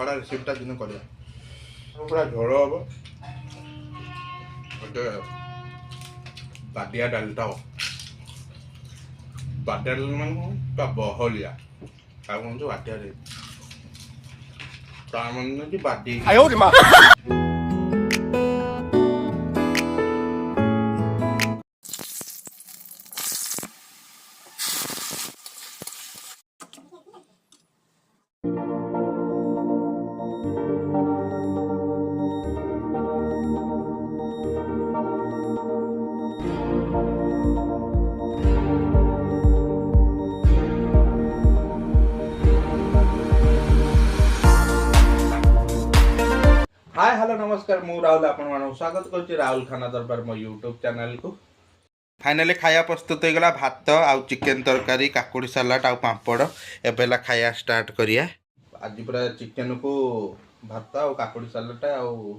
ककड़ा रेसिपीटा दिन कर पूरा झोल हम गोटे बाडिया डालटा हो बाडिया डाल मैं बहलिया बाडिया मन बाडी हाय हेलो नमस्कार मु राहुल आपण स्वागत कर राहुल खाना दरबार मो यूट्यूब चैनल को फाइनली खाया प्रस्तुत हो गला भात आउ चिकेन तरकारी काकुड़ी सलाड आउ पापड़ एबेला खाया स्टार्ट करिया आज पूरा चिकेन को भात आउ काकुड़ी सलाड आउ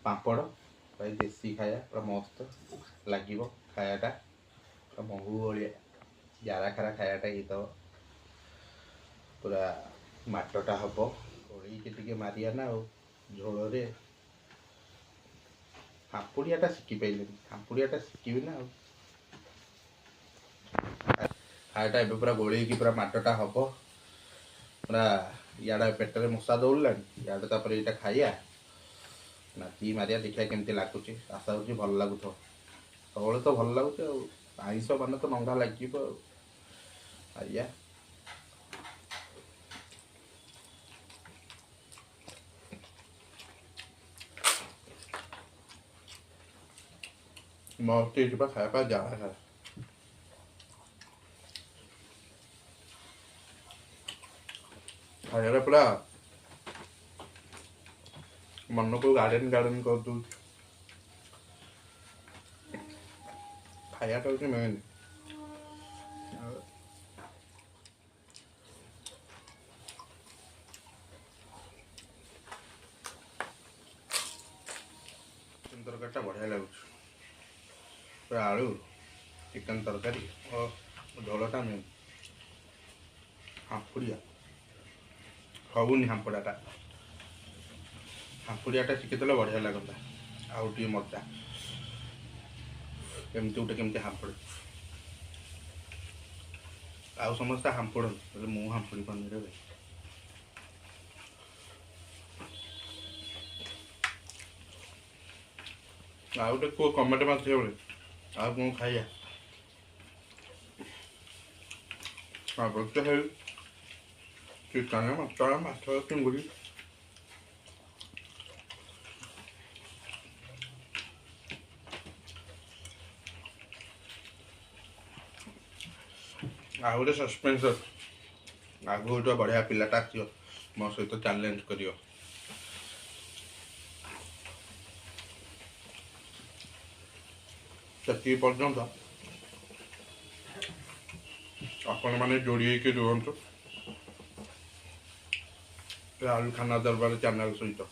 पापड़ भाई देसी खाया पूरा मस्त लागिवो खायाटा पूरा महू भलिया जारा खारा खायाटा ही तो पूरा माटटा हबो ओळी के टिके मारिया ना झोल रे हापुड़ियाटा शिखी पारे हापुड़ियाटा शिखी ना खायाटा ए पूरा गोल पूरा माटटा हम पूरा इे पेटर मशा दौड़ा इे यहाँ खाइया नाची मारिया देखा केमती लगुच आशा हो भल लगुथ सब तो भल लगुच आईष मान तो नंगा लगे आइया मस्त खाया जा खाया पूरा मन को गार्डन गार्डन कर दू खाया मेन तरकारी बढ़िया लगुच पूरा आलू चिकन तरकारी और झोलटा मेन हापुड़िया हबुनि हापुड़ाटा हापुड़ियाटा शिखीदेले बढ़िया लगता आउ टे मजा केमती गोटे केमती हापुड़ आउ समस्ते हापुड़ मु हापुड़ी पानी रे आउ टे को कमेंट मारथिबे बोले आ कौन खाइया है चिकन मटन माछ चिंगुड़ी आ गोटे सस्पेंस आग गोटे बढ़िया पिलाटा आसो मो सहित चैलेंज करियो से पर्यंत आपण मैंने जोड़ी रुहतु राहुल खाना दरबार चैनल सहित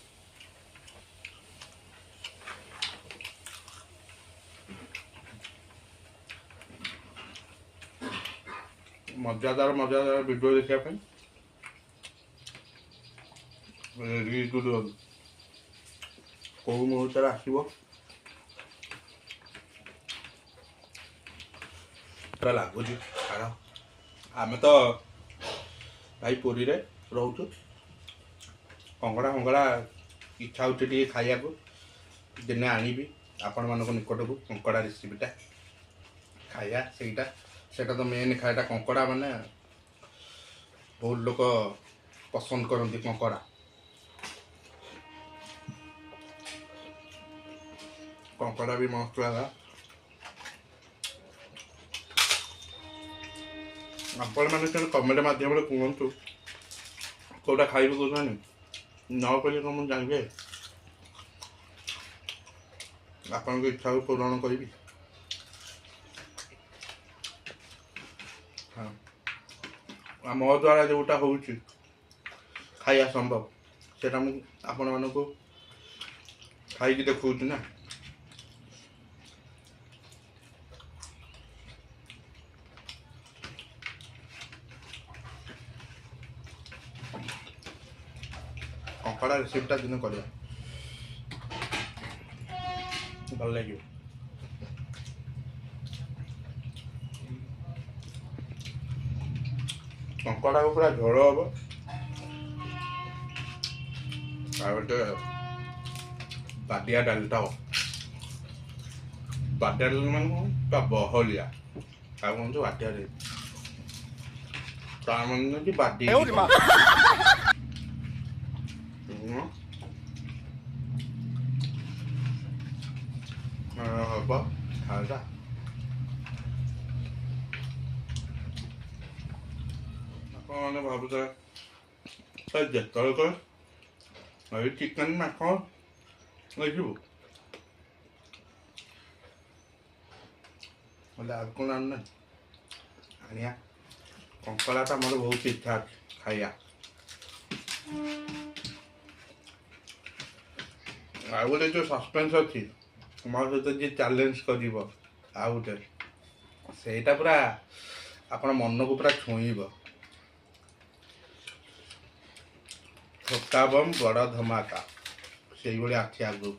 मजादार वीडियो देखा कौ मुहूर्त आसो पूरा लगुच आम तो भाई पुरी रे रोचु कंकड़ा फंकड़ा इच्छा हो खाया दिने आनीबी आपण मान निकट को कंकड़ा रेसिपीटा खाया सेटा तो मेन खायाटा कंकड़ा माने बहुत लोग पसंद करती कंकड़ा कंकड़ा भी मस्त लगा आपण मैंने कमेंट मध्यम कहतु कौटा खाइबे कौन न कहले कौन मुझे जानवे आपण इच्छा को पूरण करी हाँ मो द्वारा जोटा हो खाया संभव से आपण मान को खाई देखु ना କଙ୍କଡ଼ା ରେସିପିଟା ଦିନ କରିବା ଭଲ ଲାଗିବ। କଙ୍କଡ଼ାକୁ ପୁରା ଝୋଳ ହବ ଆଉ ଗୋଟେ ବାଦିଆ ଡାଲିଟା ହବ। ବାଦିଆ ଡାଲି ମାନେ ପୁରା ବହଳିଆ ଆଉ କଣ ବାଟିଆରେ ତା ମାନେ କି ବାଟି ହବ ଖାଇବା। ଆପଣମାନେ ଭାବୁଥିବେ ଯେତେବେଳେ କହ ଏଇ ଚିକେନ୍ ମାଛ ନେଇଯିବୁ ବୋଲେ ଆଉ କ'ଣ ଆଣୁନା ଆଣିଆ। କଙ୍କଡ଼ାଟା ମୋର ବହୁତ ଇଚ୍ଛା ଅଛି ଖାଇବା। ଆଉ ଗୋଟେ ଯେଉଁ ସସ୍ପେନ୍ସ ଅଛି ମୋ ସହିତ ଯିଏ ଚ୍ୟାଲେଞ୍ଜ କରିବ ଆଉ ଗୋଟେ ସେଇଟା ପୁରା ଆପଣ ମନକୁ ପୁରା ଛୁଇଁବ। ଛୋଟା ବମ୍ ବଡ଼ ଧମାକା ସେଇଭଳି ଅଛି ଆଗକୁ।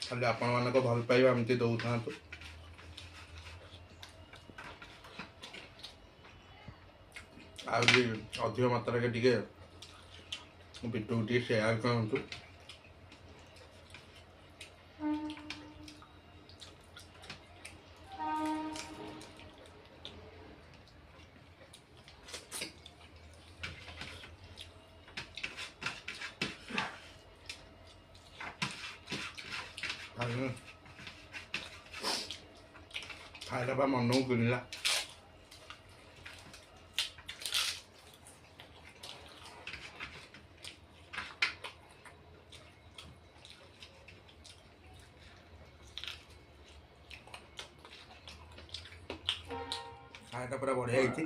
ଖାଲି ଆପଣମାନଙ୍କ ଭଲ ପାଇବା ଏମିତି ଦଉଥାନ୍ତୁ। ଆହୁରି ଅଧିକ ମାତ୍ରାରେ ଟିକେ ଭିଡ଼ିଓକୁ ଟିକେ ସେୟାର କରନ୍ତୁ। ଖାଇଲା ବା ମନକୁ କିଣିଲା। ଖାଇଟା ପୁରା ବଢ଼ିଆ ହେଇଛି।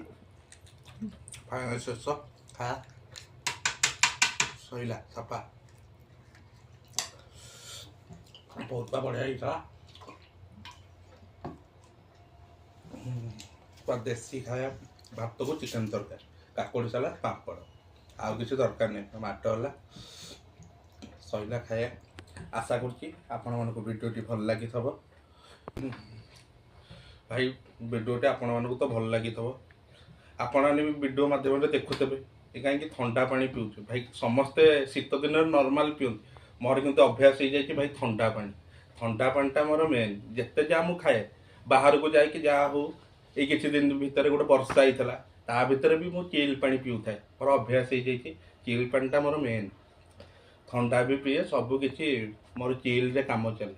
ଫାଇନାଲ ଶେଷ ଖା ସଇଲା ସଫା ବହୁତ ବଢ଼ିଆ ହେଇଥିଲା। ଦେଶୀ ଖାଇବା ଭାତକୁ ଚିକେନ୍ ତରକାରୀ କାକୁଡ଼ି ସାଲାଡ଼ ପାମ୍ପଡ଼ ଆଉ କିଛି ଦରକାର ନାହିଁ। ମାଟ ହେଲା ସଇଲା ଖାଇବା। ଆଶା କରୁଛି ଆପଣମାନଙ୍କୁ ଭିଡ଼ିଓଟି ଭଲ ଲାଗିଥିବ। ଭାଇ ଭିଡ଼ିଓଟି ଆପଣମାନଙ୍କୁ ତ ଭଲ ଲାଗିଥିବ। ଆପଣମାନେ ବି ଭିଡ଼ିଓ ମାଧ୍ୟମରେ ଦେଖୁଥିବେ କାହିଁକି ଥଣ୍ଡା ପାଣି ପିଉଛୁ। ଭାଇ ସମସ୍ତେ ଶୀତ ଦିନରେ ନର୍ମାଲ୍ ପିଅନ୍ତି, ମୋର କିନ୍ତୁ ଅଭ୍ୟାସ ହେଇଯାଇଛି ଭାଇ ଥଣ୍ଡା ପାଣି। ଥଣ୍ଡା ପାଣିଟା ମୋର ମେନ୍। ଯେତେ ଯାହା ମୁଁ ଖାଏ ବାହାରକୁ ଯାଇକି ଯାହା ହଉ ଏଇ କିଛି ଦିନ ଭିତରେ ଗୋଟେ ବର୍ଷା ହେଇଥିଲା ତା ଭିତରେ ବି ମୁଁ ଚିଲ୍ ପାଣି ପିଉଥାଏ। ମୋର ଅଭ୍ୟାସ ହେଇଯାଇଛି। ଚିଲ୍ ପାଣିଟା ମୋର ମେନ୍। ଥଣ୍ଡା ବି ପିଏ, ସବୁ କିଛି ମୋର ଚିଲ୍ରେ କାମ ଚାଲେ।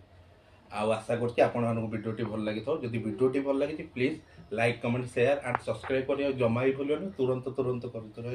ଆଉ ଆଶା କରୁଛି ଆପଣମାନଙ୍କୁ ଭିଡ଼ିଓଟି ଭଲ ଲାଗିଥିବ। ଯଦି ଭିଡ଼ିଓଟି ଭଲ ଲାଗିଛି please like comment share and subscribe କରିବାକୁ ଜମା ବି ଭୁଲିବନି। ତୁରନ୍ତ କରୁଥିବ।